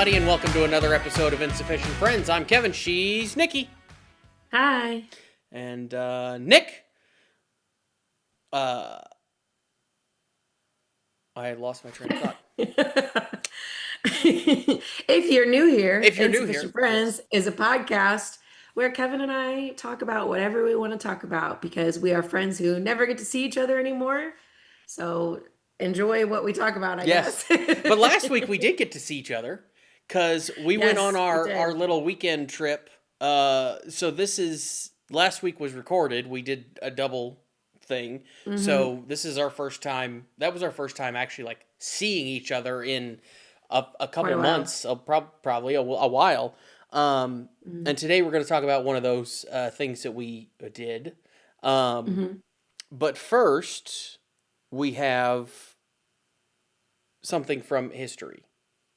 everybody, and welcome to another episode of Insufficient Friends. I'm Kevin. She's Nikki. Hi. And, Nick. I lost my train of thought. If you're new here, Insufficient Friends is a podcast where Kevin and I talk about whatever we want to talk about because we are friends who never get to see each other anymore. So enjoy what we talk about, I guess. But last week we did get to see each other because we went on we our did. little weekend trip. Last week was recorded. We did a double thing. So this is our first time. That was our first time actually like seeing each other in a couple months, probably a while. And today we're going to talk about one of those things that we did. But first, we have something from history,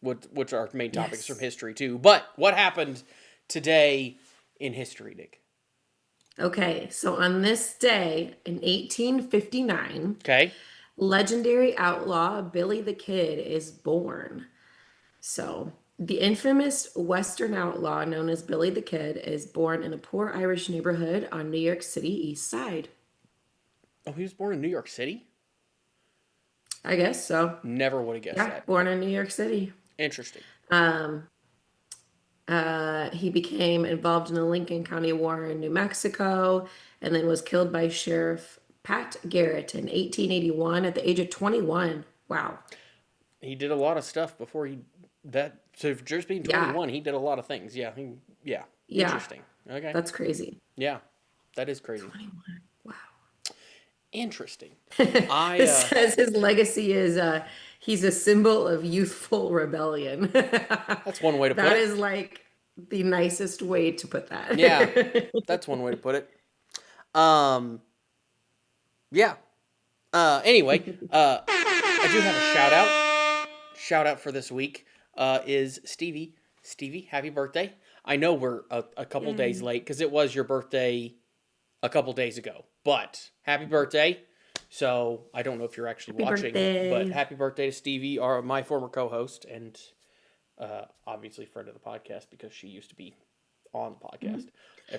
which our main topics from history too. But what happened today in history, Nick? Okay, so on this day in 1859, Okay. legendary outlaw Billy the Kid is born. So, the infamous Western outlaw known as Billy the Kid is born in a poor Irish neighborhood on New York City East Side. Oh, he was born in New York City? I guess so. Never would have guessed Yeah, that. born in New York City. Interesting. He became involved in the Lincoln County War in New Mexico and then was killed by Sheriff Pat Garrett in 1881 at the age of 21. Wow. He did a lot of stuff before so just being 21, he did a lot of things. Yeah. Yeah. Interesting. Okay. That's crazy. Yeah. That is crazy. 21. Wow. Interesting. It says his legacy is he's a symbol of youthful rebellion. That's one way to put it. That is like the nicest way to put that. Yeah. That's one way to put it. Yeah. Anyway, I do have a shout out. Shout out for this week is Stevie. Stevie, happy birthday. I know we're a couple days late because it was your birthday a couple days ago. But happy birthday. So I don't know if you're actually watching, but happy birthday to Stevie, my former co-host, and obviously friend of the podcast because she used to be on the podcast.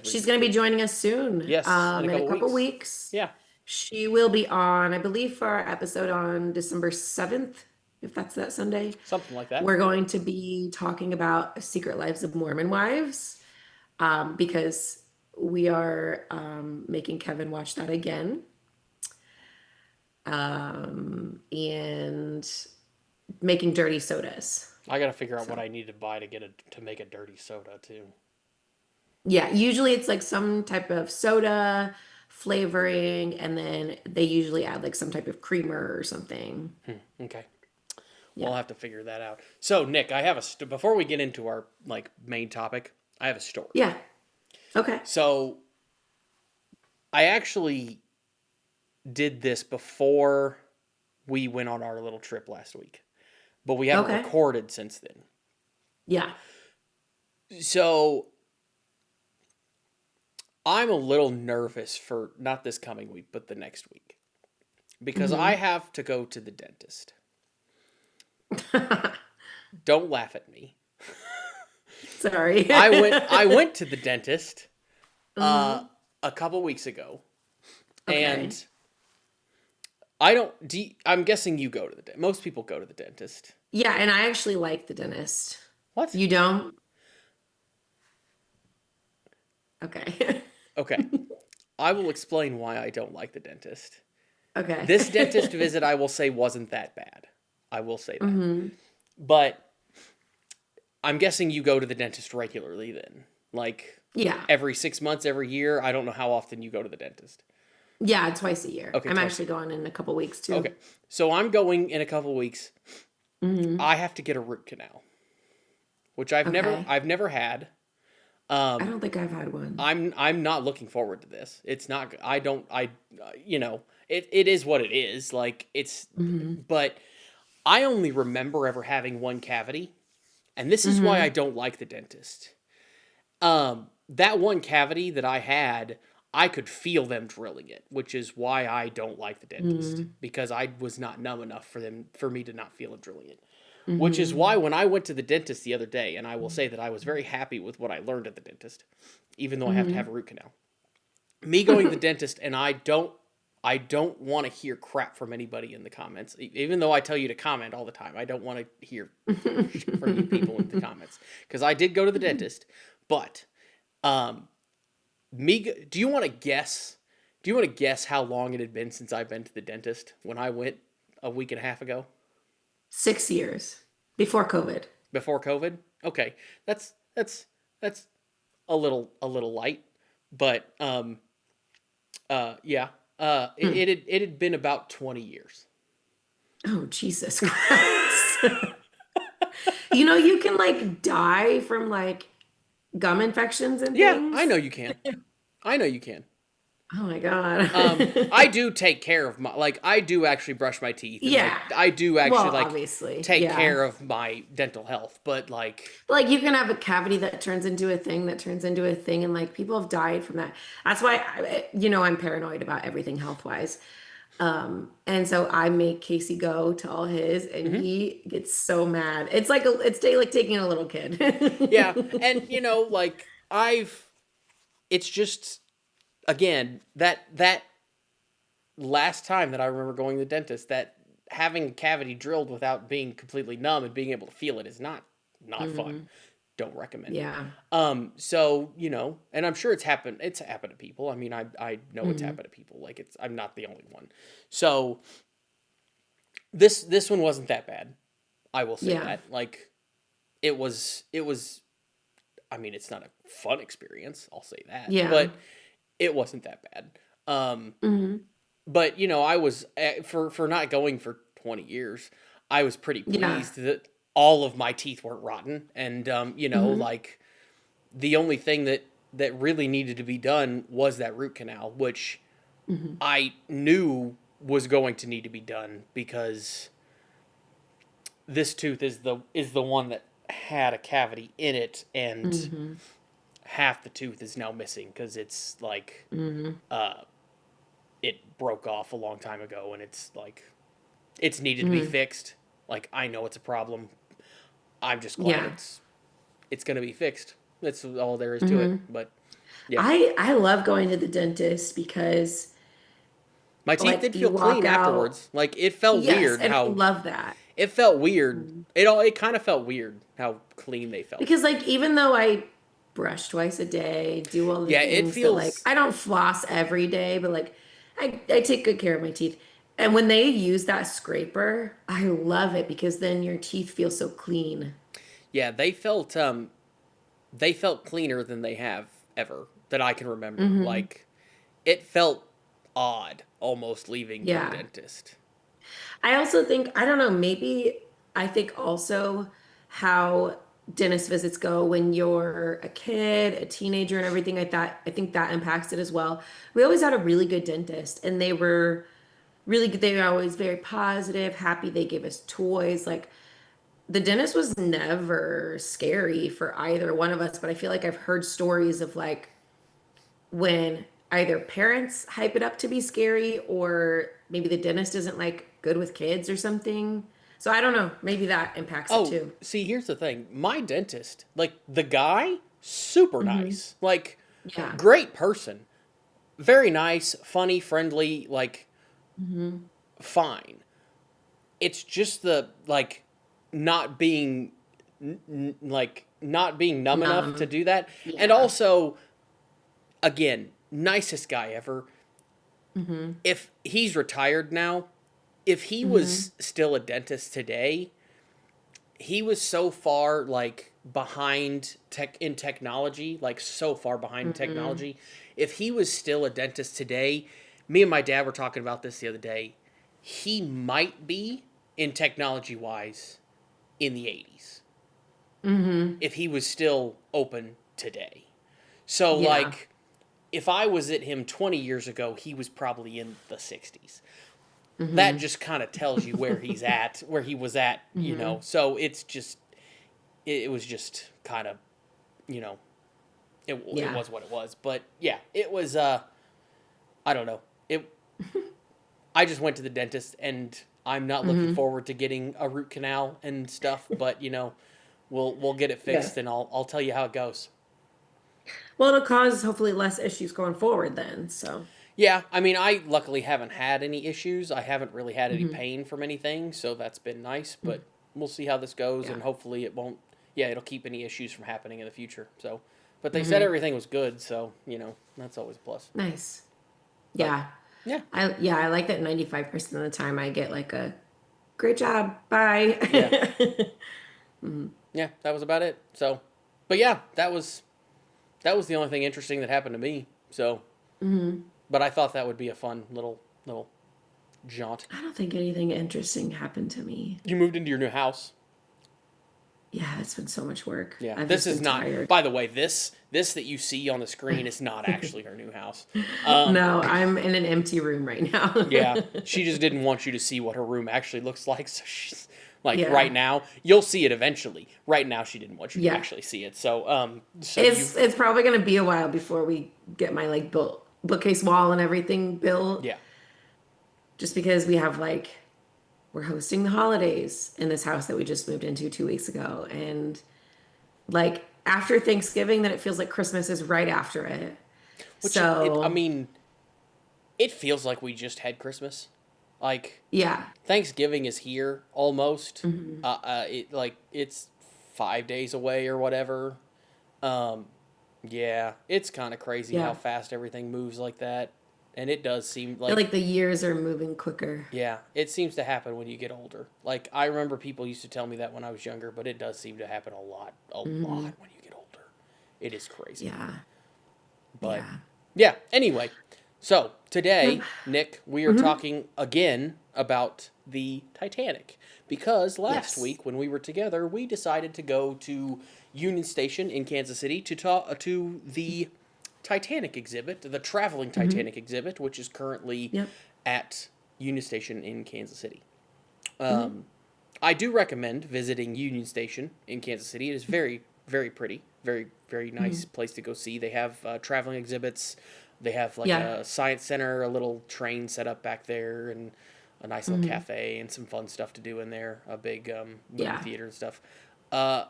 She's going to be joining us soon. Yes, in a couple weeks. Yeah. She will be on, I believe, for our episode on December 7th, if that's that Sunday. Something like that. We're going to be talking about Secret Lives of Mormon Wives because we are making Kevin watch that again. And making dirty sodas. I got to figure out what I need to buy to make a dirty soda too. Yeah, usually it's like some type of soda flavoring, and then they usually add like some type of creamer or something. Okay. We'll have to figure that out. So, Nick, I have before we get into our like main topic, I have a story. Yeah. Okay. So, I actually did this before we went on our little trip last week, but we haven't recorded since then. Yeah. So, I'm a little nervous for not this coming week, but the next week, because I have to go to the dentist. Don't laugh at me. Sorry. I went to the dentist a couple weeks ago, and I'm guessing you go to the dentist. Most people go to the dentist. Yeah, and I actually like the dentist. What? You don't? Okay. Okay. I will explain why I don't like the dentist. Okay. This dentist visit, I will say, wasn't that bad. I will say that. But I'm guessing you go to the dentist regularly then. Like, every 6 months, every year. I don't know how often you go to the dentist. Yeah, twice a year. Okay, I'm actually going in a couple weeks too. Okay. So I'm going in a couple weeks. I have to get a root canal, which I've never had. I don't think I've had one. I'm not looking forward to this. It's not. It is what it is. Like it's. But I only remember ever having one cavity, and this is why I don't like the dentist. That one cavity that I had, I could feel them drilling it, which is why I don't like the dentist, because I was not numb enough for me to not feel them drilling it. which is why Mm-hmm. when I went to the dentist the other day, and I will say that I was very happy with what I learned at the dentist, even though I have to Mm-hmm. have a root canal. Me going to the dentist, and I don't want to hear crap from anybody in the comments, even though I tell you to comment all the time. I don't want to hear shit from you people in the comments because I did go to the dentist, but um, do you want to guess? Do you want to guess how long it had been since I've been to the dentist when I went a week and a half ago 6 years before COVID. before COVID? Okay, that's a little light, but yeah, Mm. it had been about 20 years. Oh, Jesus Christ. You can like die from like gum infections and Yeah, I know things. you can. I know you can. Oh my God. I do take care of my like I do actually brush my teeth and like Yeah. I do actually Well, like obviously. take Yeah. care of my dental health, but like Like you can have a cavity that turns into a thing that turns into a thing, and like people have died from that. That's why I'm paranoid about everything health wise. And so I make Casey go to all his, and mhm. he gets so mad. It's like like taking a little kid. Yeah, and like it's just again that last time that I remember going to the dentist, that having a cavity drilled without being completely numb and being able to feel it is not fun. Hmm. Don't recommend it. Yeah. So and I'm sure it's happened to people. I mean, I know it's Hmm. happened to people. Like I'm not the only one. So this one wasn't that bad. I will say Yeah. that. Like it was I mean, it's not a fun experience, I'll say that. Yeah. But it wasn't that bad. Um Hmm. but I was for not going for 20 years, I was pretty Yeah. pleased that all of my teeth weren't rotten, and Hmm. like the only thing that really needed to be done was that root canal, which Hmm. I knew was going to need to be done because this tooth is the one that had a cavity in it, and Hmm. half the tooth is now missing because it's like Hmm. uh it broke off a long time ago, and it's like it's needed to be Hmm. fixed. Like I know it's a problem. I'm just glad Yeah. it's going to be fixed. That's all there is to it. Hmm. But yeah, I love going to the dentist because my teeth like did you feel walk clean out. afterwards. Like it felt Yes, weird and I how love that. it felt weird. Mhm. It kind of felt weird how clean they felt. Because like even though I brush twice a day, do all the Yeah, it things that like feels I don't floss every day, but like I take good care of my teeth. And when they use that scraper, I love it because then your teeth feel so clean. yeah, they felt cleaner than they have ever that I can remember. Hmm. Like it felt odd almost leaving the Yeah. dentist. I also think, I don't know, maybe I think also how dentist visits go when you're a kid, a teenager, and everything like that. I think that impacts it as well. We always had a really good dentist, and they were really good. They were always very positive, happy. They gave us toys. Like the dentist was never scary for either one of us, but I feel like I've heard stories of like when either parents hype it up to be scary or maybe the dentist isn't like good with kids or something. So I don't know. Maybe that impacts it Oh, too. see, here's the thing. My dentist, like the guy, super Hmm. nice. Like Yeah. great person. Very nice, funny, friendly, like Hmm. fine. It's just the like not being like not being numb enough to Numb. do that. And Yeah. also again, nicest guy ever. Hmm. If he's retired now, if he Hmm. was still a dentist today, he was so far like behind tech in technology, like so far behind Hmm. technology. If he was still a dentist today, me and my dad were talking about this the other day. He might be in technology wise in the 80s Hmm. if he was still open today. So Yeah. like if I was at him 20 years ago, he was probably in the 60s. That Hmm. just kind of tells you where he's at, where he was at. Hmm. So it was just kind of, you know, it Yeah. was what it was. But yeah, it was I don't know. It I just went to the dentist and I'm not looking forward to getting a root canal and stuff, but we'll get it Yeah. fixed, and I'll tell you how it goes. Well, it'll cause hopefully less issues going forward then. So, Yeah, I mean, I luckily haven't had any issues. I haven't really had any hmm pain from anything, so that's been nice. But we'll see how this goes, yeah. and hopefully it won't. Yeah, it'll keep any issues from happening in the future. So, but they said hmm everything was good, so that's always a plus. Nice. But Yeah. yeah, I like that 95% of the time I get like a great job. Bye. yeah, Mhm. yeah, that was about it. So, but yeah, that was the only thing interesting that happened to me. So, Mhm. but I thought that would be a fun little jaunt. I don't think anything interesting happened to me. You moved into your new house. Yeah, it's been so much work. Yeah, I've this just is been not. tired. By the way, this that you see on the screen is not actually her new house. Um, No, I'm in an empty room right now. yeah, she just didn't want you to see what her room actually looks like. So she's like, right Yeah. now, you'll see it eventually. Right now, she didn't want you to Yeah. actually see it. So you, It's probably gonna be a while before we get my like bookcase wall and everything built, yeah, just because we have like we're hosting the holidays in this house that we just moved into 2 weeks ago. And like after Thanksgiving, then it feels like Christmas is right after it. I So mean, it feels like we just had Christmas. Like yeah. Thanksgiving is here almost. hmm It's 5 days away or whatever. Um, yeah, it's kind of crazy how Yeah. fast everything moves like that, and it does seem I feel like like the years are moving quicker. yeah, it seems to happen when you get older. Like I remember people used to tell me that when I was younger, but it does seem to happen a hmm lot when you get older. It is crazy. Yeah. But Yeah. yeah, anyway, so Yep. today, Nick, we are hmm talking again about the Titanic because last Yes. week when we were together, we decided to go to Union Station in Kansas City to talk to the Titanic exhibit, the traveling hmm Titanic exhibit, which is currently Yep. at Union Station in Kansas City. hmm I do recommend visiting Union Station in Kansas City. It is very, very pretty, very, very nice hmm place to go see. They have traveling exhibits. They have like Yeah. a science center, a little train set up back there, and a nice little hmm cafe and some fun stuff to do in there. A big movie Yeah. theater and stuff. Uh,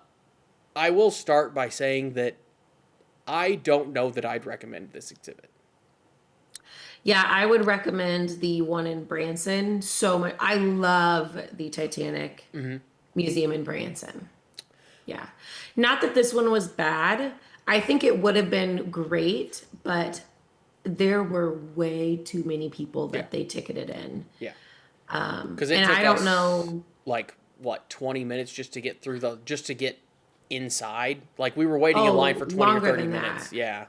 I will start by saying that I don't know that I'd recommend this exhibit. Yeah, I would recommend the one in Branson so much. I love the Titanic Hmm. Museum in Branson. Yeah. Not that this one was bad. I think it would have been great, but there were way too many people Yeah, that they ticketed in. yeah. Because it And I took don't us know, like what 20 minutes just to get through the just to get inside. Like we were waiting in line oh, for 20 or longer 30 than that. minutes. Yeah,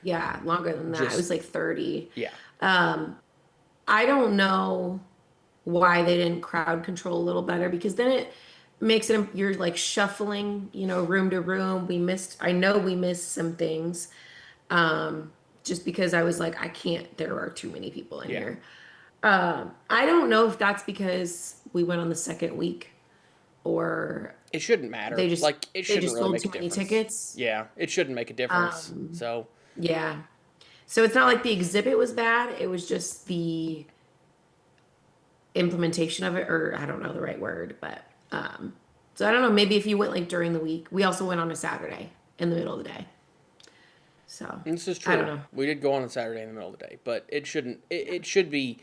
Yeah, longer than that. It just was like 30. yeah, I don't know why they didn't crowd control a little better because then it makes it you're like shuffling, room to room. I know we missed some things just because I was like, I can't, there are too many people in yeah. here. I don't know if that's because we went on the second week or It shouldn't matter. they just Like it they shouldn't just really sold make a too many difference. tickets. Yeah, it shouldn't make a difference. So Yeah. So it's not like the exhibit was bad, it was just the implementation of it, or I don't know the right word, but so I don't know, maybe if you went like during the week. We also went on a Saturday in the middle of the day. So and this is I don't true. know. We did go on a Saturday in the middle of the day, but it shouldn't. It should be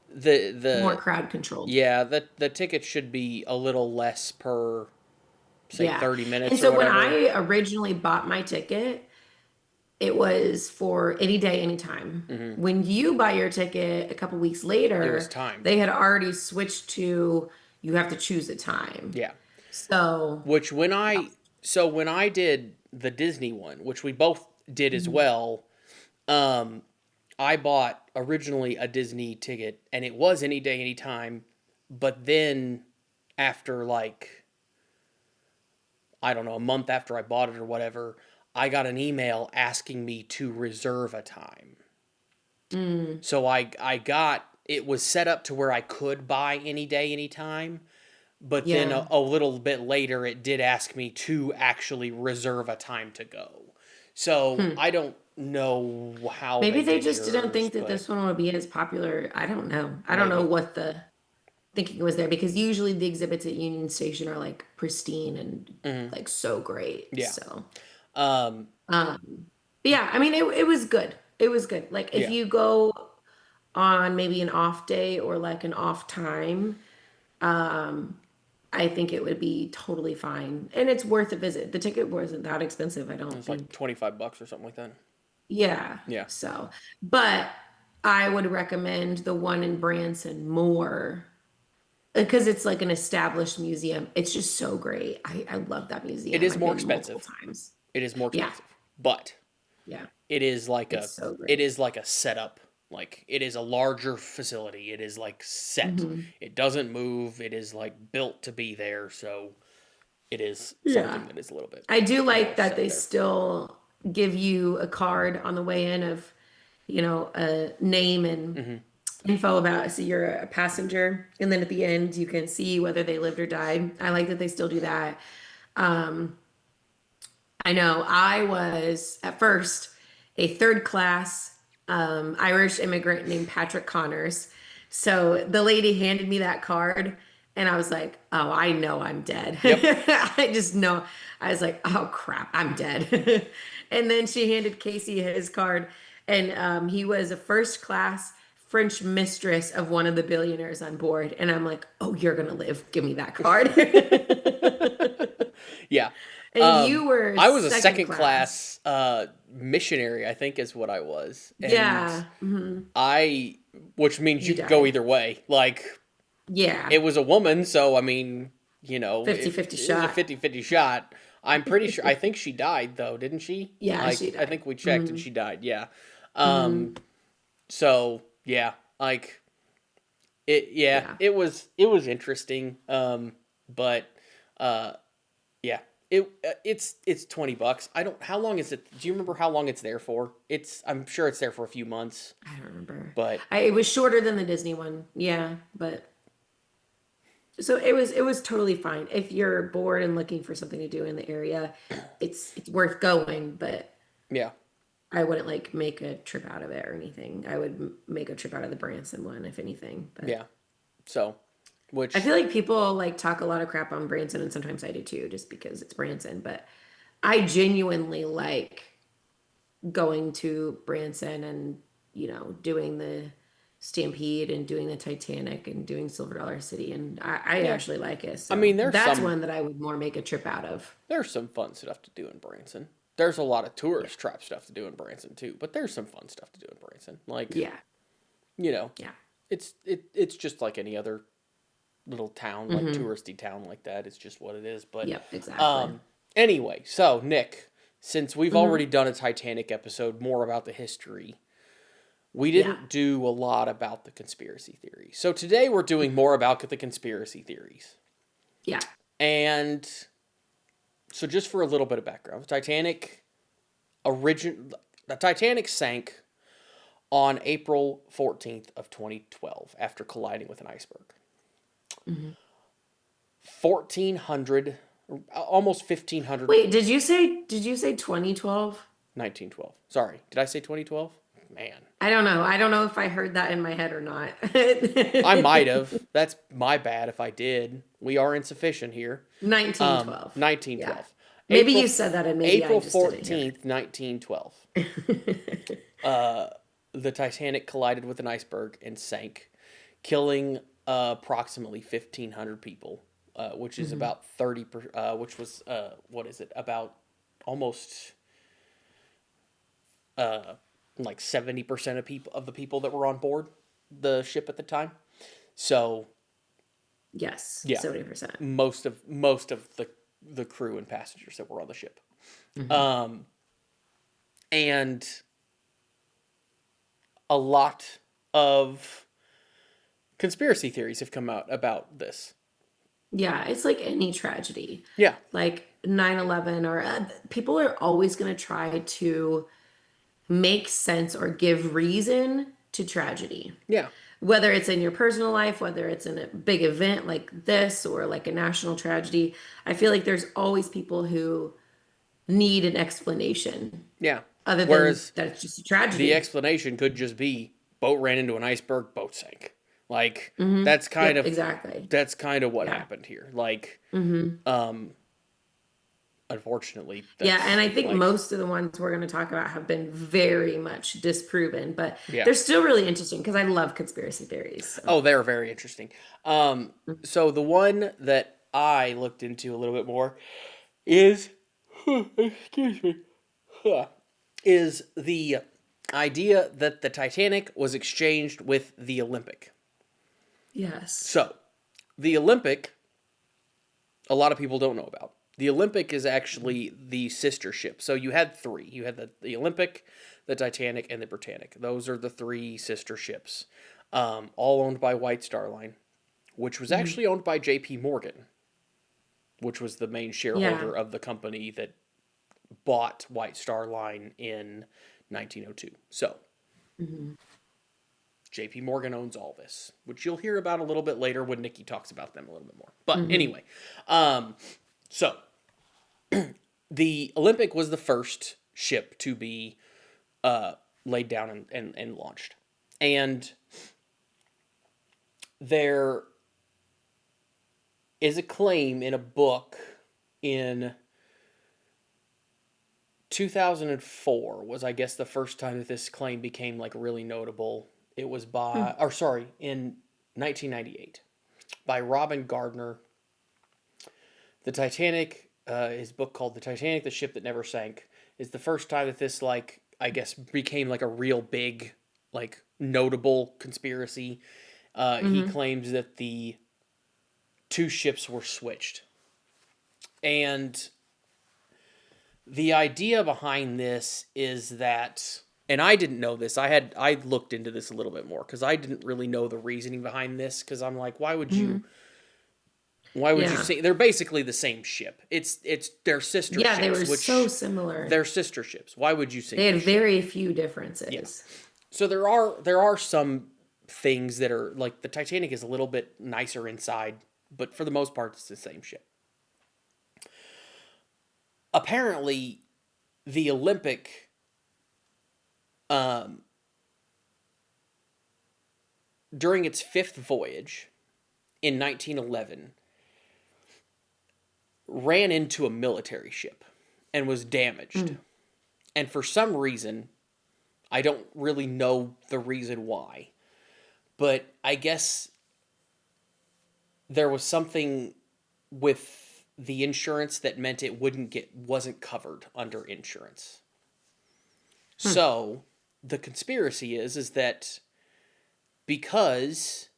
the More crowd controlled. yeah the ticket should be a little less per say Yeah. 30 And minutes or so when whatever. I originally bought my ticket, it was for any day, anytime. Hmm. When you buy your ticket a couple weeks It was later, timed. they had already switched to you have to choose a time. Yeah. So, Which when I did the Disney one, which we both did as Mhm. well, um, I bought originally a Disney ticket and it was any day, any time. But then after like, I don't know, a month after I bought it or whatever, I got an email asking me to reserve a time. Mm, So I got it was set up to where I could buy any day, any time. But then yeah. a little bit later, it did ask me to actually reserve a time to go. So Hmm. I don't know how Maybe they they did just didn't yours, think that but this one would be as popular. I don't know. I don't know maybe. what the thinking it was there because usually the exhibits at Union Station are like pristine and Hmm. like so great. Yeah. So, Um, but yeah, I mean, it was good. It was good. Like if yeah. you go on maybe an off day or like an off time, I think it would be totally fine. And it's worth a visit. The ticket wasn't that expensive, I don't It's like think. 25 bucks or something like that. Yeah. Yeah. So, but I would recommend the one in Branson more because it's like an established museum. It's just so great. I love that It museum. is I've more been multiple expensive. times. It is more Yeah. expensive, but Yeah. it is like It's a so it great. is like a setup. Like it is a larger facility. It is like set. Hmm. It doesn't move. It is like built to be there. So it is Yeah. something that is a little bit I do more like that set they there. still give you a card on the way in of, a name and Hmm. info about so you're a passenger, and then at the end you can see whether they lived or died. I like that they still do that. Um, I know I was at first a third class Irish immigrant named Patrick Connors. So the lady handed me that card, and I was like, oh, I know I'm dead. Yep. I just know. I was like, oh crap, I'm dead. And then she handed Casey his card, and he was a first class French mistress of one of the billionaires on board. And I'm like, oh, you're gonna live. Give me that card. Yeah. And you were I was a second second class. class missionary, I think is what I was. And Yeah. Hmm. I, which means you You could go died. either way. Like, Yeah. it was a woman, so I mean, 50-50 it was a shot. 50-50 shot. I'm pretty sure, I think she died though, didn't she? Yeah, she Like, I died. think we checked and Hmm. she died, yeah. Hmm. Um, so, yeah, like, Yeah. it was interesting. But, uh, yeah, it's $20. I don't, how long is it? Do you remember how long it's there for? I'm sure it's there for a few months, I don't remember. but It was shorter than the Disney one. Yeah, but so it was totally fine. If you're bored and looking for something to do in the area, it's worth going, but yeah, I wouldn't like make a trip out of it or anything. I would make a trip out of the Branson one if anything, but yeah. So, I which, feel like people like talk a lot of crap on Branson, and sometimes I do too, just because it's Branson. But I genuinely like going to Branson and doing the Stampede and doing the Titanic and doing Silver Dollar City, and I yeah. actually like it. I So mean, that's one that I would more make a trip out of. there's some fun stuff to do in Branson. There's a lot of Yeah, tourist trap stuff to do in Branson too, but there's some fun stuff to do in Branson. Like, yeah, you know, yeah. it's just like any other little town, like Hmm. touristy town like that. It's just what it is. But Yep, exactly. um anyway, so Nick, since we've already Hmm. done a Titanic episode more about the history, we Yeah, didn't do a lot about the conspiracy theories. So today we're doing more about the conspiracy theories. yeah, And so just for a little bit of background, the Titanic sank on April 14th of 2012 after colliding with an iceberg. hmm. 1400, almost 1500, Wait, did you say 2012? 1912. Sorry, did I say 2012? Man, I don't know. I don't know if I heard that in my head or not. I might have. That's my bad if I did. We are insufficient here. 1912. Yeah. 1912. Maybe you said that and maybe I April just didn't hear 14th, 1912. it. The Titanic collided with an iceberg and sank, killing approximately 1,500 people, which is Hmm. about 30 which was what is it? About almost uh, like 70% of the people that were on board the ship at the time. So Yes, yeah, 70%. most of the crew and passengers that were on the ship. Hmm. Um, and a lot of conspiracy theories have come out about this. Yeah, it's like any tragedy. Yeah, Like 9/11 or people are always going to try to make sense or give reason to tragedy. yeah, Whether it's in your personal life, whether it's in a big event like this or like a national tragedy, I feel like there's always people who need an explanation yeah. other than Whereas that it's just a the tragedy. explanation could just be boat ran into an iceberg, boat sank. Like Mm-hmm. that's kind Yep, of exactly. what Yeah. happened here. Like, Mm-hmm. um, unfortunately, Yeah, and that's I think like, most of the ones we're going to talk about have been very much disproven, but yeah. they're still really interesting because I love conspiracy theories. So. Oh, they're very interesting. So the one that I looked into a little bit more is, excuse me, is the idea that the Titanic was exchanged with the Olympic. Yes. So, the Olympic, a lot of people don't know about. The Olympic is actually the sister ship. So you had three. You had the Olympic, the Titanic, and the Britannic. Those are the three sister ships, all owned by White Star Line, which was Hmm. actually owned by J.P. Morgan, which was the main Yeah. shareholder of the company that bought White Star Line in 1902. So Hmm. J.P. Morgan owns all this, which you'll hear about a little bit later when Nikki talks about them a little bit more. But Hmm. anyway, so the Olympic was the first ship to be uh, laid down and launched. And there is a claim in a book in 2004 was, I guess, the first time that this claim became like really notable. It was by, or sorry, in 1998 by Robin Gardner. The Titanic, his book called "The Titanic: The Ship That Never Sank," is the first time that this, like, I guess, became like a real big, like, notable conspiracy. He Hmm. claims that the two ships were switched, and the idea behind this is that, and I didn't know this. I looked into this a little bit more because I didn't really know the reasoning behind this. Because I'm like, Hmm. why would you Yeah. say they're basically the same ship? It's their sister Yeah, they ships, were so which similar. they're sister ships. Why would you They sink the had ship? very few Yeah. differences. So there are some things that are like the Titanic is a little bit nicer inside, but for the most part, it's the same ship. Apparently, the Olympic, um, during its fifth voyage in 1911, ran into a military ship and was damaged. Mm. And for some reason, I don't really know the reason why, but I guess there was something with the insurance that meant it wasn't covered under insurance. Hmm. So the conspiracy is that because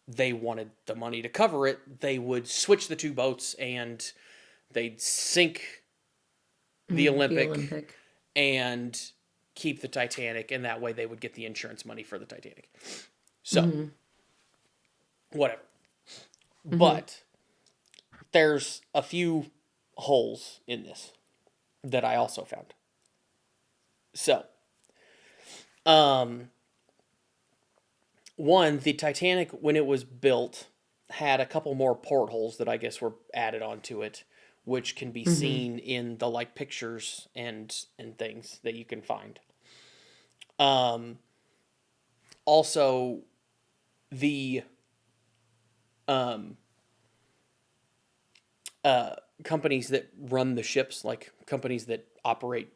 they wanted the money to cover it, they would switch the two boats and they'd sink the Mm. The Olympic Olympic. and keep the Titanic, and that way they would get the insurance money for the Titanic. So, Hmm. whatever. Hmm. But there's a few holes in this that I also found. So, um, one, the Titanic, when it was built, had a couple more portholes that I guess were added onto it, which can be Hmm. seen in the like pictures and things that you can find. Um, Also, the um, uh, companies that run the ships, like companies that operate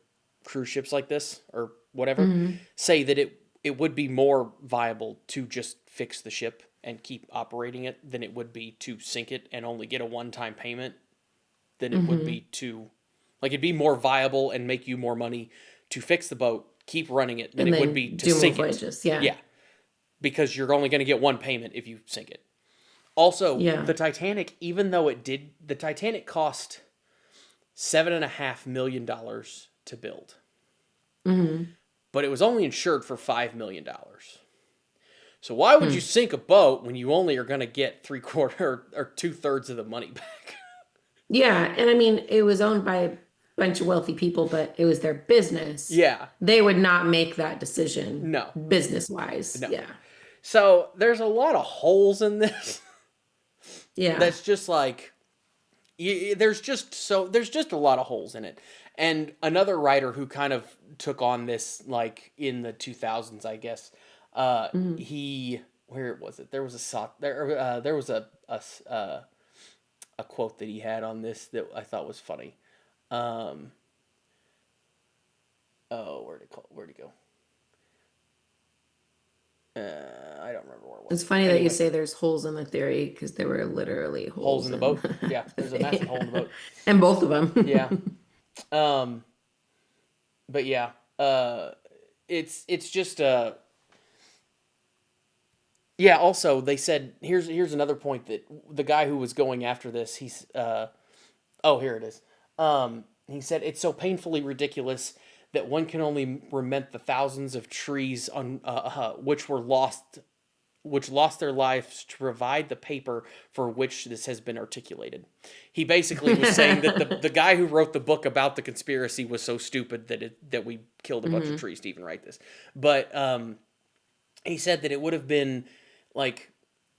cruise ships like this or whatever, Hmm. say that it would be more viable to just fix the ship and keep operating it than it would be to sink it and only get a one-time payment than it would Hmm. be to, like, it'd be more viable and make you more money to fix the boat, keep running it, than And it would then be to do more sink it. voyages. Yeah. Yeah, because you're only going to get one payment if you sink it. Also, Yeah. the Titanic, even though the Titanic cost $7.5 million to build, Hmm. but it was only insured for $5 million. So why would you Hmm. sink a boat when you only are going to get three quarter or two-thirds of the money back? Yeah. And I mean, it was owned by a bunch of wealthy people, but it was their business. Yeah, They would not make that decision no, business wise. no. Yeah. So there's a lot of holes in this. Yeah. That's just like there's just a lot of holes in it. And another writer who kind of took on this like in the 2000s, I guess, Hmm. he where was it? There was there was a quote that he had on this that I thought was funny. Um, oh, where'd it go? I don't remember where it It's was. funny that you Anyway, say there's holes in the theory because there were literally holes holes in the in boat. Yeah, there's a massive hole in the yeah. boat. And both of Yeah. them. Um, but yeah, it's just yeah. Also, they said here's another point that the guy who was going after this, oh, here it is. He said it's so painfully ridiculous that one can only lament the thousands of trees on which lost their lives to provide the paper for which this has been articulated. He basically was saying that the guy who wrote the book about the conspiracy was so stupid that we killed a bunch of Hmm. trees to even write this. But he said that it would have been like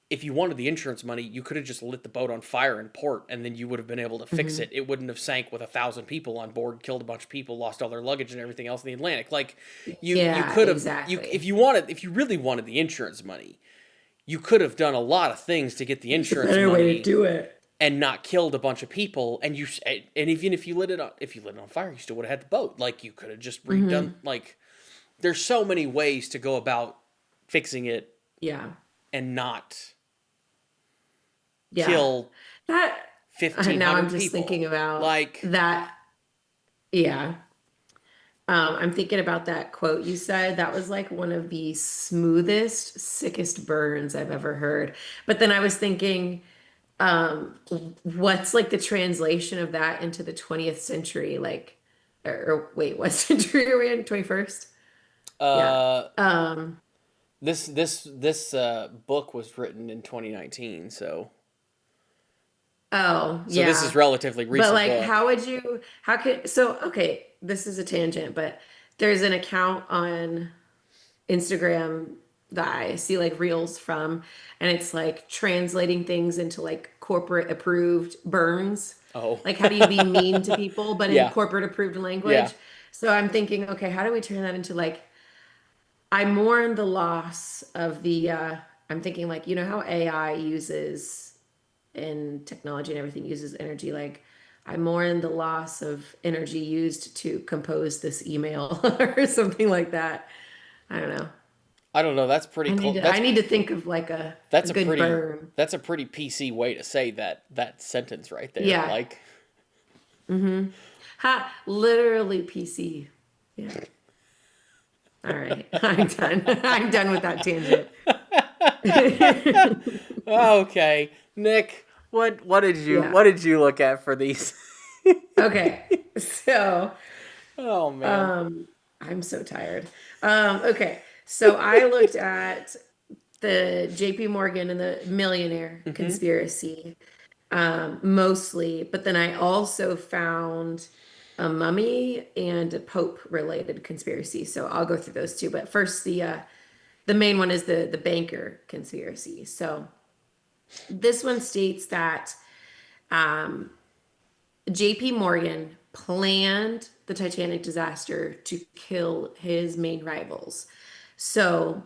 if you wanted the insurance money, you could have just lit the boat on fire in port, and then you would have been able to fix Hmm. it. It wouldn't have sank with 1,000 people on board, killed a bunch of people, lost all their luggage and everything else in the Atlantic. Like you Yeah, could have exactly. if you really wanted the insurance money, you could have done a lot of things to get the It's a insurance better way to money do it. and not killed a bunch of people. And even if you lit it on fire, you still would have had the boat. Like you could have just redone. Hmm. Like there's so many ways to go about fixing it Yeah. and not Yeah. kill That now I'm 1,500 just thinking people. about Like, that. Yeah. I'm thinking about that quote you said. That was like one of the smoothest, sickest burns I've ever heard. But then I was thinking, um, what's like the translation of that into the 20th century? Like, or wait, what century are we in? 21st? Yeah. uh, Um, this book was written in 2019, oh, so this is yeah. relatively But recent like, book. how would you, how could, so, okay, this is a tangent, but there's an account on Instagram that I see like reels from, and it's like translating things into like corporate approved burns. Oh, Like, how do you be mean to people, but in yeah, corporate approved yeah. language? So I'm thinking, okay, how do we turn that into like, I mourn the loss of I'm thinking like, you know how AI uses and technology and everything uses energy. Like, I mourn the loss of energy used to compose this email or something like that. I don't know. I don't know. That's pretty close. I need to think of like a That's a good pretty burn. that's a pretty PC way to say that sentence right there. Yeah. Like, Mm-hmm. Ha, literally PC. Yeah. All right. I'm done. I'm done with that tangent. okay, Nick, Yeah. what did you look at for these? Okay. So, Oh man. um, I'm so tired. Okay. So I looked at the JP Morgan and the millionaire Mm-hmm. conspiracy, mostly, but then I also found a mummy and a Pope related conspiracy. So I'll go through those two. But first, the main one is the banker conspiracy. So this one states that JP Morgan planned the Titanic disaster to kill his main rivals. So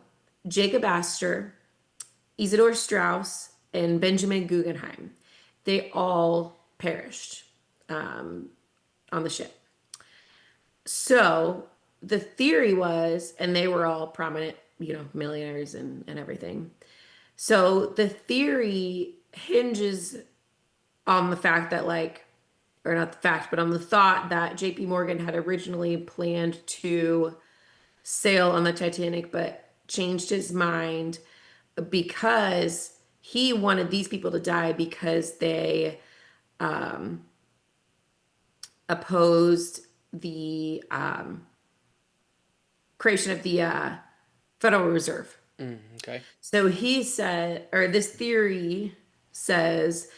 Jacob Astor, Isidor Straus, and Benjamin Guggenheim, they all perished on the ship. So the theory was, and they were all prominent, millionaires and everything. So the theory hinges on the fact that, like, or not the fact, but on the thought that JP Morgan had originally planned to sail on the Titanic, but changed his mind because he wanted these people to die because they opposed the creation of the Federal Reserve. Okay. So he said, or this theory says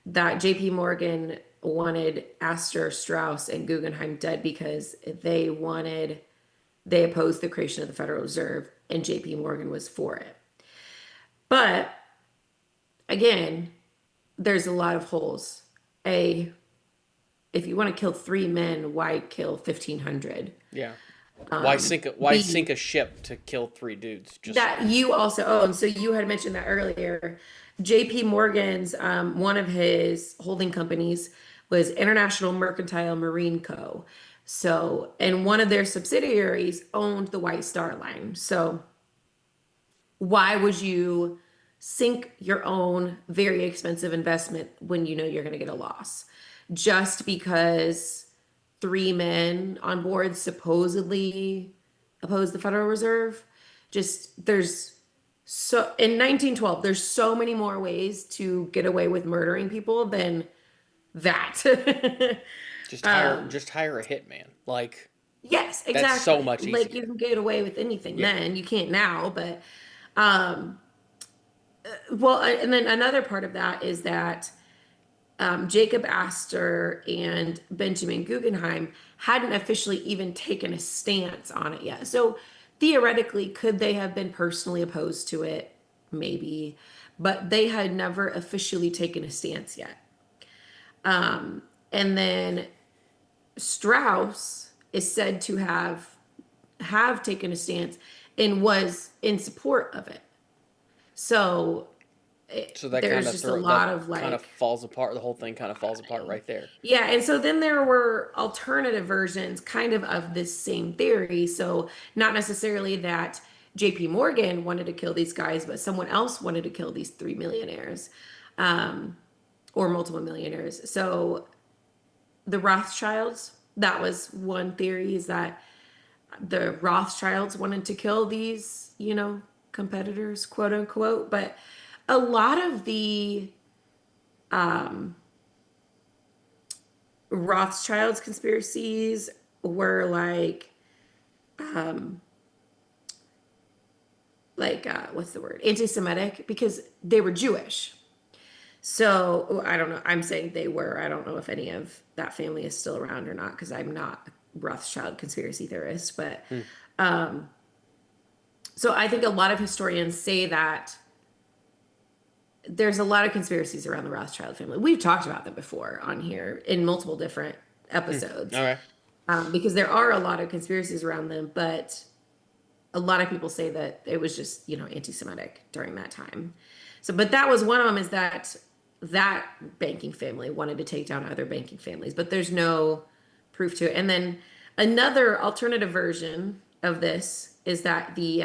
that JP Morgan wanted Astor, Strauss, and Guggenheim dead because they opposed the creation of the Federal Reserve, and JP Morgan was for it. But again, there's a lot of holes. A If you want to kill three men, why kill 1,500? Yeah. Why B, sink a ship to kill three dudes? Just that you also own. So you had mentioned that earlier. JP Morgan's one of his holding companies was International Mercantile Marine Co. So, and one of their subsidiaries owned the White Star Line. So, why would you sink your own very expensive investment when you know you're going to get a loss? Just because three men on board supposedly opposed the Federal Reserve? Just there's so in 1912, there's so many more ways to get away with murdering people than that. just hire a hitman. Like Yes, that's so exactly. much Like you easier. can get away with anything Yeah. then. You can't now, but um well, and then another part of that is that Jacob Astor and Benjamin Guggenheim hadn't officially even taken a stance on it yet. So theoretically, could they have been personally opposed to it? Maybe, but they had never officially taken a stance yet. And then Strauss is said to have taken a stance and was in support of it. So So there's just a that lot of kind of like, falls apart. The whole thing kind of falls apart right there. yeah, and so then there were alternative versions kind of this same theory. So not necessarily that JP Morgan wanted to kill these guys, but someone else wanted to kill these three millionaires, or multiple millionaires. So the Rothschilds, that was one theory, is that the Rothschilds wanted to kill these, competitors, quote unquote. But a lot of the Rothschilds conspiracies were what's the word? Anti-Semitic, because they were Jewish. So I don't know. I'm saying they were. I don't know if any of that family is still around or not, because I'm not a Rothschild conspiracy theorist. But Hmm. so I think a lot of historians say that there's a lot of conspiracies around the Rothschild family. We've talked about them before on here in multiple different Hmm. episodes, All right. because there are a lot of conspiracies around them, but a lot of people say that it was just, anti-Semitic during that time. So, but that was one of them, is that that banking family wanted to take down other banking families, but there's no proof to it. And then another alternative version of this is that the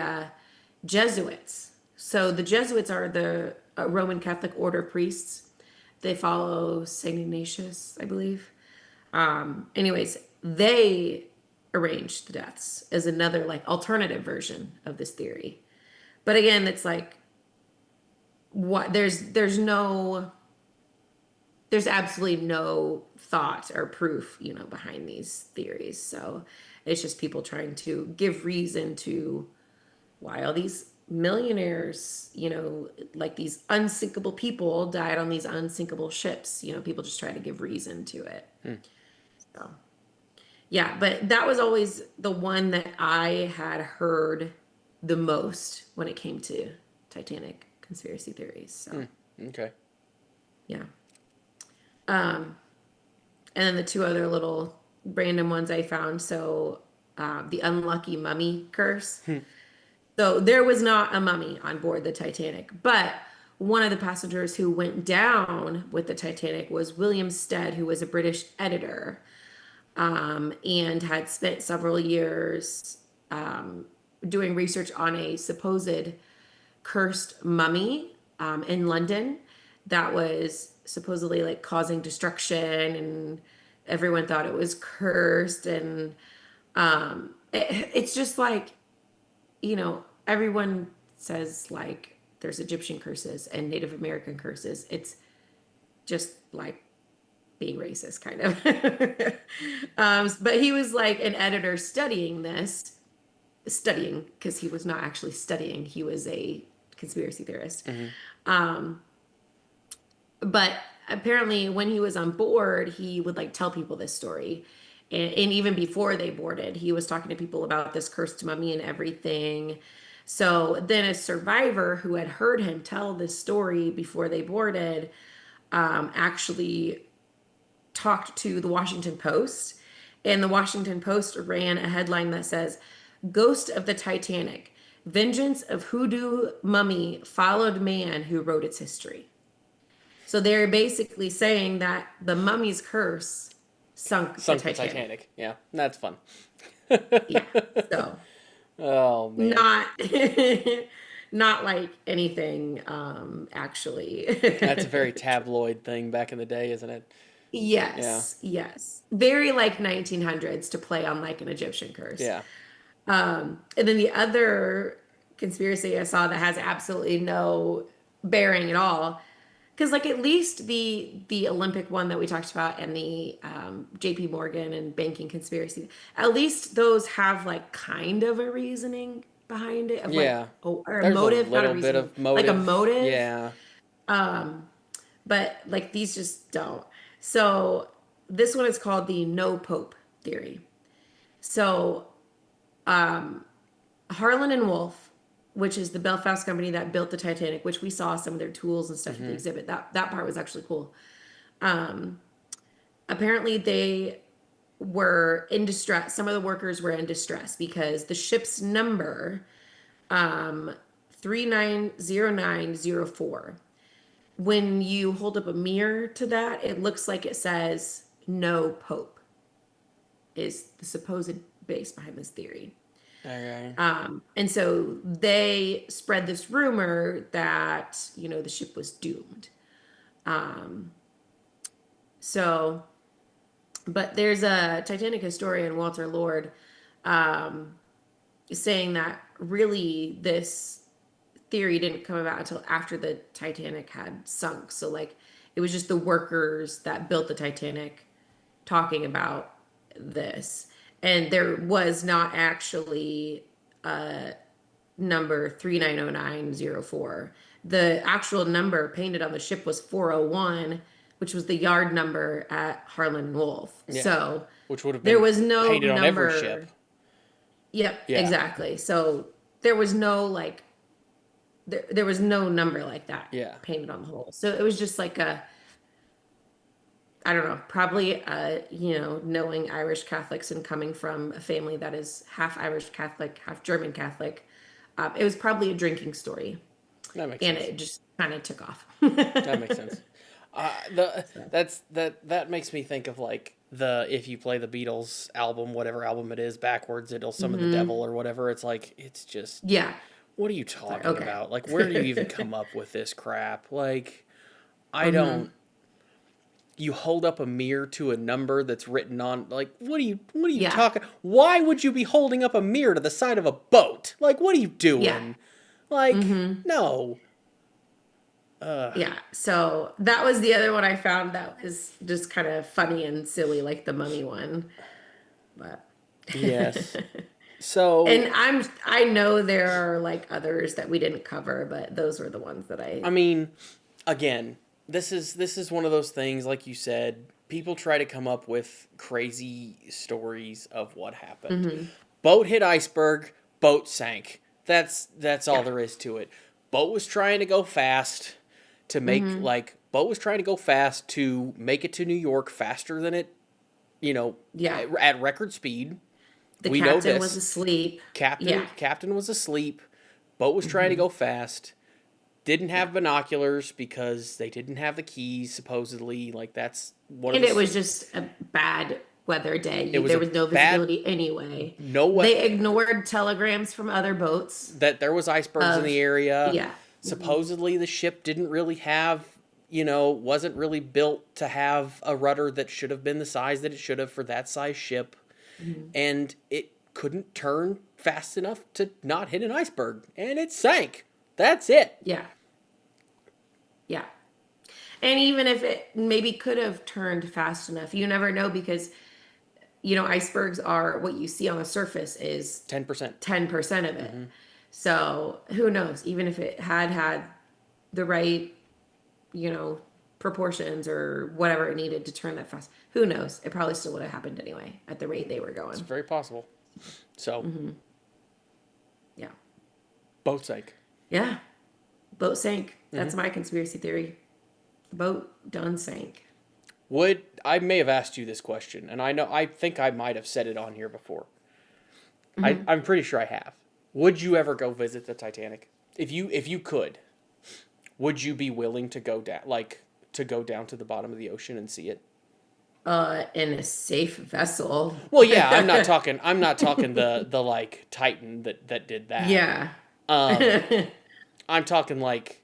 Jesuits. So the Jesuits are the Roman Catholic order of priests. They follow Saint Ignatius, I believe. Anyways, they arranged the deaths as another like alternative version of this theory. But again, it's like what there's absolutely no thought or proof, behind these theories. So it's just people trying to give reason to why all these millionaires, like these unsinkable people died on these unsinkable ships. People just try to give reason to it. Hmm. So yeah, but that was always the one that I had heard the most when it came to Titanic conspiracy theories. So Hmm. Okay. yeah. And then the two other little random ones I found. So the unlucky mummy curse. Hmm. So there was not a mummy on board the Titanic, but one of the passengers who went down with the Titanic was William Stead, who was a British editor, and had spent several years doing research on a supposed cursed mummy in London that was supposedly like causing destruction, and everyone thought it was cursed. And it's just like, everyone says like there's Egyptian curses and Native American curses. It's just like being racist, kind of. But he was like an editor studying because he was not actually studying. He was a conspiracy theorist. Hmm. But apparently, when he was on board, he would like tell people this story. And even before they boarded, he was talking to people about this cursed mummy and everything. So then a survivor who had heard him tell this story before they boarded actually talked to the Washington Post And the Washington Post ran a headline that says, Ghost of the Titanic, Vengeance of Hoodoo Mummy Followed Man Who Wrote Its History. So they're basically saying that the mummy's curse sunk the Sunk the Titanic. Titanic. Yeah, that's fun. Yeah. So Oh man, not not like anything actually. that's a very tabloid thing back in the day, isn't it? Yeah, Yes, yes. Very like 1900s to play on like an Egyptian curse. yeah, And then the other conspiracy I saw that has absolutely no bearing at all, because like at least the Olympic one that we talked about and the J.P. Morgan and banking conspiracy, at least those have like kind of a reasoning behind it of like yeah. or a There's a motive, not a little bit reasoning, of like a motive. motive. Yeah. But like these just don't. So this one is called the no pope theory. So Harlan and Wolff, which is the Belfast company that built the Titanic, which we saw some of their tools and stuff at the Mm-hmm. exhibit. That part was actually cool. Apparently they were in distress. Some of the workers were in distress because the ship's number 390904, when you hold up a mirror to that, it looks like it says no pope, is the supposed base behind this theory. Okay. And so they spread this rumor that, you know, the ship was doomed. So, but there's a Titanic historian, Walter Lord, saying that really this theory didn't come about until after the Titanic had sunk. So, like, it was just the workers that built the Titanic talking about this. And there was not actually number 390904. The actual number painted on the ship was 401, which was the yard number at Harlan and Wolff. Yeah. So Which would have there been was no painted on every ship. number. Yep, Yeah. exactly. So there was no like there was no number like that Yeah. painted on the hull. So it was just like a, I don't know, probably you know, knowing Irish Catholics and coming from a family that is half Irish Catholic, half German Catholic, it was probably a drinking story, That makes and sense. it just kind of took off. That makes sense. The So, that makes me think of like the if you play the Beatles album, whatever album it is, backwards, it'll summon the devil or whatever. It's like it's just yeah. what are you It's like, talking okay. about? Like where do you even come up with this crap? Like I hmm don't. You hold up a mirror to a number that's written on like what are you Yeah. talking? Why would you be holding up a mirror to the side of a boat? Like what are you Yeah. doing? Like hmm no. Yeah. So that was the other one I found that was just kind of funny and silly, like the mummy one. But Yes. and So I know there are like others that we didn't cover, but those were the ones that I I. mean, again, this is one of those things like you said, people try to come up with crazy stories of what happened. hmm Boat hit iceberg, boat sank. That's all Yeah. there is to it. Boat was trying to go fast to make hmm like boat was trying to go fast to make it to New York faster than it, you know, Yeah. at record speed. The We know captain was this. asleep. Yeah. Captain was asleep. Boat was trying to hmm go fast. Didn't Yeah. have binoculars because they didn't have the keys supposedly. Like that's one of And the it was just a bad weather day. it was There a was no bad visibility anyway. no what They ignored telegrams from other boats that there was icebergs in of, the area. yeah. hmm Supposedly the ship didn't really have, wasn't really built to have a rudder that should have been the size that it should have for that size ship, hmm and it couldn't turn fast enough to not hit an iceberg, and it sank. That's it. Yeah. Yeah. And even if it maybe could have turned fast enough, you never know because, you know, icebergs are what you see on the surface is 10%. 10% of it. So who knows? Even if it had the right, you know, proportions or whatever it needed to turn that fast, who knows? It probably still would have happened anyway at the rate they were It's going. very possible. So, Yeah. boat sank. Yeah. Boat sank. Mm-hmm. That's my conspiracy theory. The boat done sank. I may have asked you this question, and I think I might have said it on here before. Mm-hmm. I'm pretty sure I have. Would you ever go visit the Titanic? If you could, would you be willing to go down to the bottom of the ocean and see it? In a safe vessel. Well, yeah, I'm not talking the like Titan that did that. Yeah. Um, I'm talking like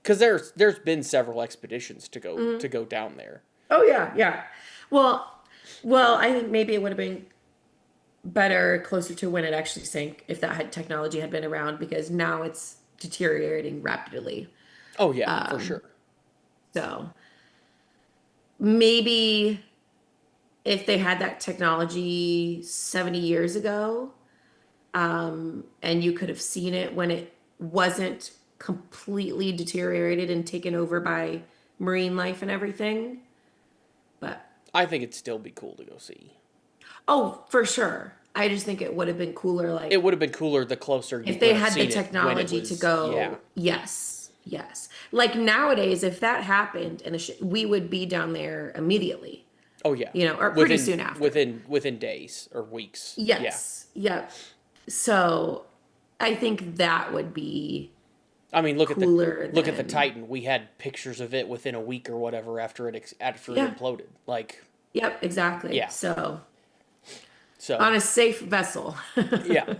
because there's been several expeditions Mhm. to go down there. Oh yeah, yeah. Well, well, I think maybe it would have been better closer to when it actually sank if that had technology had been around because now it's deteriorating rapidly. Oh yeah, for Um, sure. so maybe if they had that technology 70 years ago, and you could have seen it when it wasn't completely deteriorated and taken over by marine life and everything. But I think it'd still be cool to go see. oh, for sure. I just think it would have been cooler, It like would have been cooler the closer you if they would have had the seen it when it technology to was. Yeah. go, yes, yes. Like nowadays, if that happened and we would be down there immediately, Oh yeah. or pretty soon after. Within days or weeks. Yeah. Yes, yep. So I think that would be I mean, cooler look at the than, Titan. We had pictures of it within a week or whatever after it yeah, imploded. Like, yep, exactly. yeah. So So on a safe vessel. yeah,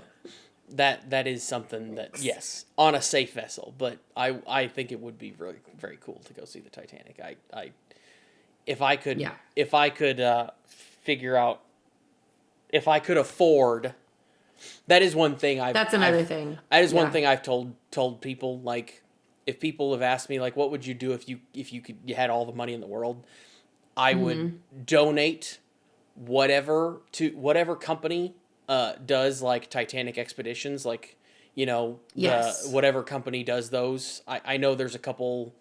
that is something that yes, on a safe vessel. But I think it would be very very cool to go see the Titanic. I if I could Yeah, figure out if I could afford. That is one thing that's another thing. that is one Yeah. thing I've told people. Like, if people have asked me like, what would you do if you had all the money in the world, I would Hmm. donate whatever company does like Titanic expeditions, like the Yes. whatever company does those. I know there's a couple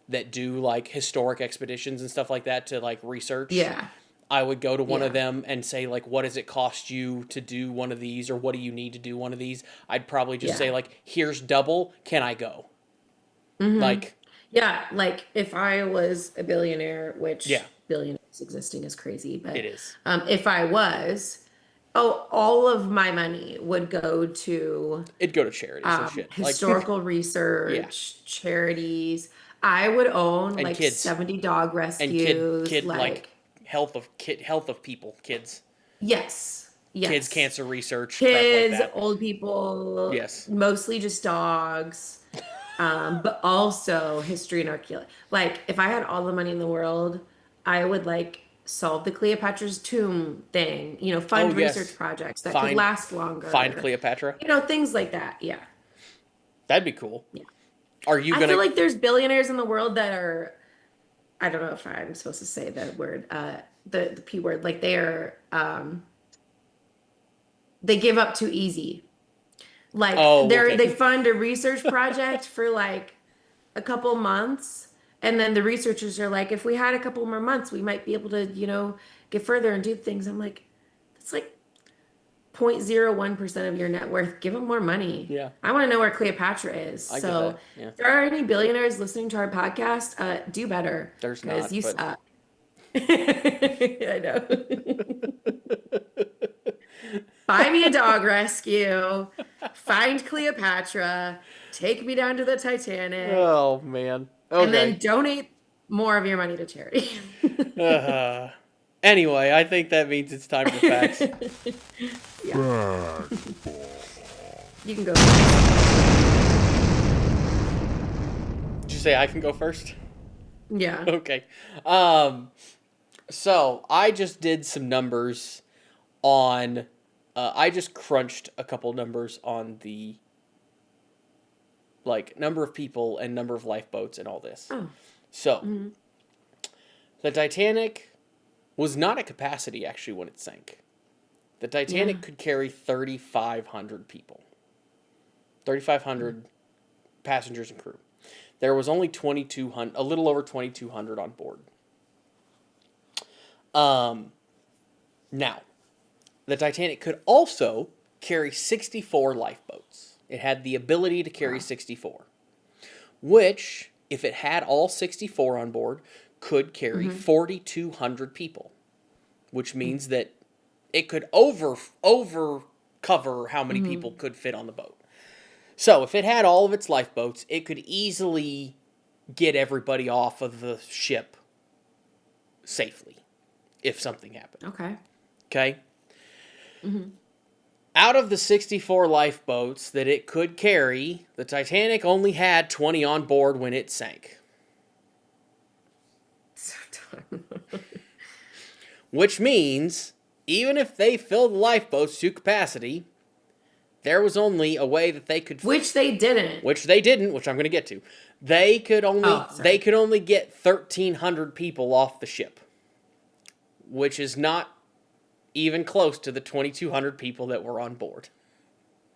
that do like historic expeditions and stuff like that to like research. Yeah. I would go to one of Yeah. them and say like, what does it cost you to do one of these, or what do you need to do one of these? I'd probably just say Yeah. like, here's double, can I go? Hmm. Like, Yeah. Like if I was a billionaire, yeah, which billionaires existing is crazy, it but is. if I was, oh, all of my money would go to It'd go to charities and shit. Like, historical yeah, research, charities. I would own and like kids 70 dog and rescues. kid like Like, health of people, yes, kids yes. cancer research, crap like Kids, that. old people, Yes. mostly just dogs, but also history and archaeology. Like, if I had all the money in the world, I would like solve the Cleopatra's tomb thing, Oh fund research yes. projects that could Find last find longer, Cleopatra. things like that. Yeah. That'd be cool. Yeah. Are you I feel gonna? like there's billionaires in the world that are, I don't know if I'm supposed to say that word, the P word, like they give up too easy. Like Oh, they okay. fund a research project for like a couple months, and then the researchers are like, if we had a couple more months, we might be able to, get further and do things. I'm like, that's like 0.01% of your net worth. Give them more money. Yeah, I want to know where Cleopatra is. I get So that. Yeah, if there are any billionaires listening to our podcast, do better there's because not, you but suck. I know. Buy me a dog rescue, find Cleopatra, take me down to the Titanic, oh man. and Okay. then donate more of your money to charity. Uh, anyway, I think that means it's time for facts. Yeah, you can go first. Did you say I can go first? Yeah. Okay. Um. So I just did some numbers on. I just crunched a couple numbers on the like number of people and number of lifeboats and all this. Oh. So Hmm. the Titanic was not at capacity actually when it sank. The Yeah. Titanic could carry 3,500 people, 3,500 passengers and crew. There was only 2,200, a little over 2,200 on board. Um, Now, the Titanic could also carry 64 lifeboats. It had the ability to carry Wow. 64, which, if it had all 64 on board, could carry 4,200 people, which means that it could over cover how many people could fit on the boat. So if it had all of its lifeboats, it could easily get everybody off of the ship safely if something happened. Okay. Okay? Out of the 64 lifeboats that it could carry, the Titanic only had 20 on board when it sank. So dumb. Which means, even if they filled the lifeboats to capacity, there was only a way that they could... Which they didn't. Which they didn't, which I'm going to get to. They could only get 1,300 people off the ship. Which is not even close to the 2,200 people that were on board.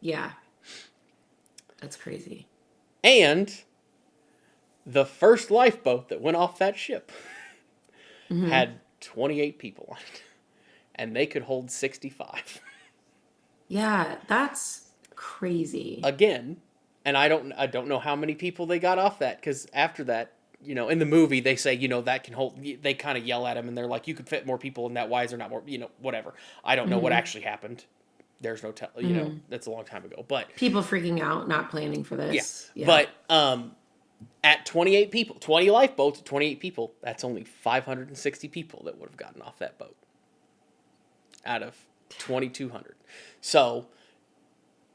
Yeah. That's crazy. And the first lifeboat that went off that ship had 28 people on it. And they could hold 65. Yeah, that's crazy. Again, and I don't know how many people they got off that, because after that, you know, in the movie they say, you know, that can hold, they kind of yell at him and they're like, you could fit more people in that, why is there not more, you know, whatever. I don't know what actually happened. There's no you know, that's a long time ago, but people freaking out, not planning for this. Yeah. But at 28 people, 20 lifeboats, 28 people, that's only 560 people that would have gotten off that boat out of 2,200. So,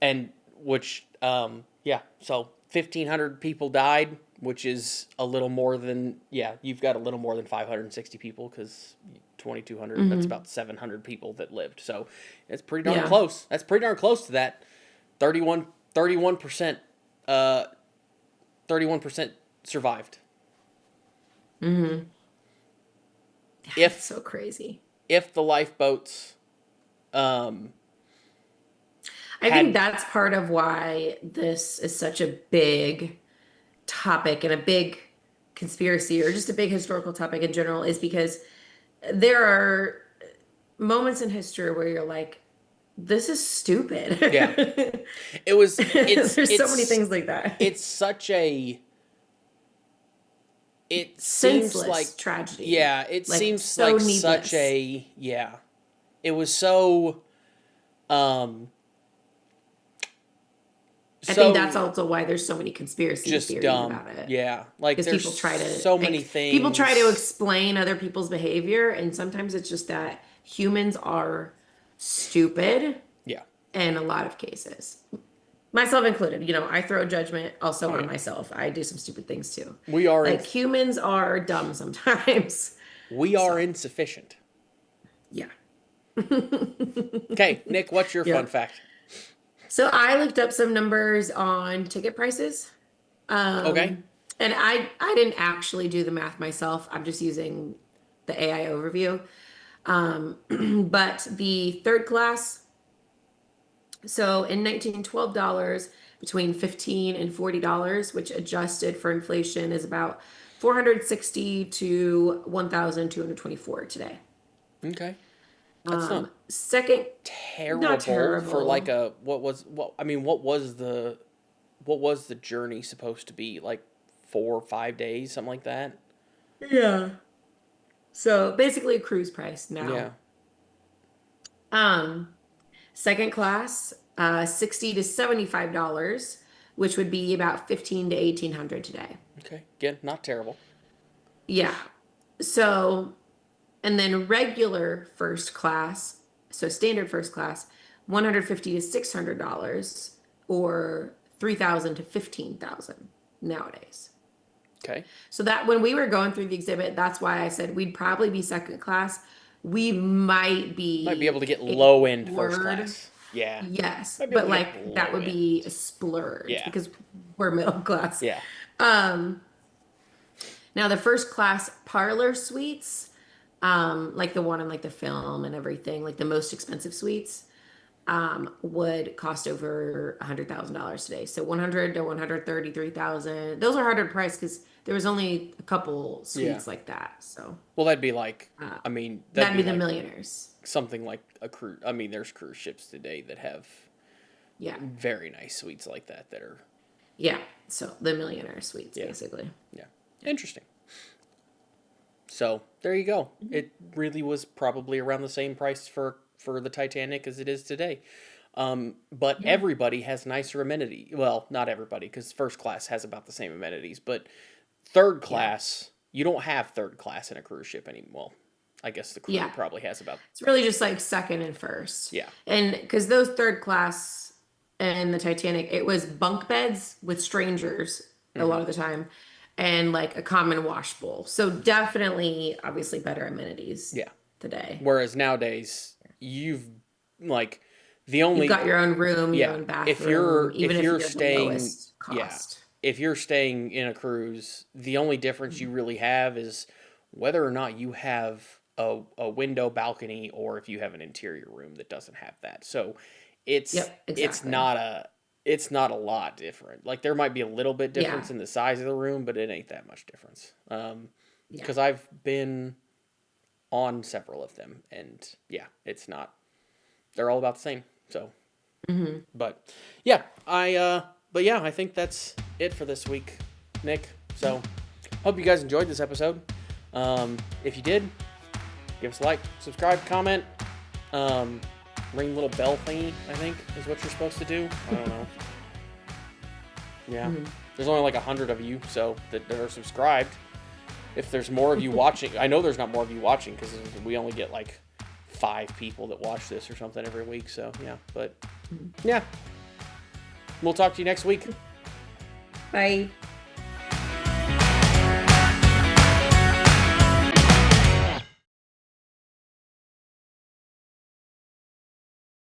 and which, so 1,500 people died, which is a little more than, you've got a little more than 560 people, because 2,200, that's about 700 people that lived. So it's pretty darn close. That's pretty darn close to that 31%, 31% survived. That's so crazy. If the lifeboats, I think that's part of why this is such a big topic and a big conspiracy, or just a big historical topic in general, is because there are moments in history where you're like, this is stupid. Yeah. There's so many things like that. It's such a, it senseless seems like tragedy. Yeah, it like, seems so like needless. such a, it was so, I think that's also why there's so many conspiracy theories about it. Yeah, like because there's people try to so many things. People try to explain other people's behavior, and sometimes it's just that humans are stupid. Yeah. In a lot of cases, myself included. You know, I throw judgment also on myself. I do some stupid things too. We are humans are dumb sometimes. We are insufficient. Yeah. Okay, Nick, what's your fun fact? So I looked up some numbers on ticket prices. Okay. And I didn't actually do the math myself. I'm just using the AI overview. But the third class, so in $1912, between $15 and $40, which adjusted for inflation is about $460 to $1,224 today. Okay. That's not second terrible, not terrible for like a what was the journey supposed to be, like 4 or 5 days, something like that? Yeah. So basically a cruise price now. Yeah. Second class, $60 to $75, which would be about $1,500 to $1,800 today. Okay. Again, not terrible. Yeah. So, and then regular first class, so standard first class, $150 to $600, or $3,000 to $15,000 nowadays. Okay. So that when we were going through the exhibit, that's why I said we'd probably be second class. We might be able to get low end first class. Yeah. Yes, but like that would be a splurge because we're middle class. Yeah. Now the first class parlor suites, like the one in like the film and everything, like the most expensive suites, would cost over $100,000 today. So 100 to 133,000. Those are harder to price because there was only a couple suites like that. So that'd be like, that'd be the millionaires. Something like a cruise. I mean, there's cruise ships today that have very nice suites like that are. Yeah. So the millionaire suites, basically. Yeah. Interesting. So there you go. It really was probably around the same price for the Titanic as it is today. But Yeah. everybody has nicer amenity. Well, not everybody, because first class has about the same amenities. But third Yeah. class, you don't have third class in a cruise ship anymore. Well, I guess the crew Yeah. probably has about. It's really just like second and first. Yeah. And because those third class and the Titanic, it was bunk beds with strangers a Hmm. lot of the time and like a common wash bowl. So definitely, obviously, better amenities Yeah. today. Whereas nowadays, you've like the You've only got your own room, your yeah, own bathroom, even if if you're you're the staying lowest yeah, cost. if you're staying in a cruise, the only difference you really have is whether or not you have a window balcony or if you have an interior room that doesn't have that. So it's Yep, it's exactly. not a it's not a lot different. Like there might be a little bit Yeah, difference in the size of the room, but it ain't that much difference. yeah. Because I've been on several of them, and yeah, it's not. They're all about the same. So, Hmm. but yeah, but yeah, I think that's it for this week, Nick. So, hope you guys enjoyed this episode. If you did, give us a like, subscribe, comment. Ring little bell thingy, I think, is what you're supposed to do. I don't know. Yeah. Hmm. There's only like 100 of you, so that are subscribed. If there's more of you watching, I know there's not more of you watching because we only get like 5 people that watch this or something every week. So yeah, but yeah, we'll talk to you next week. Bye.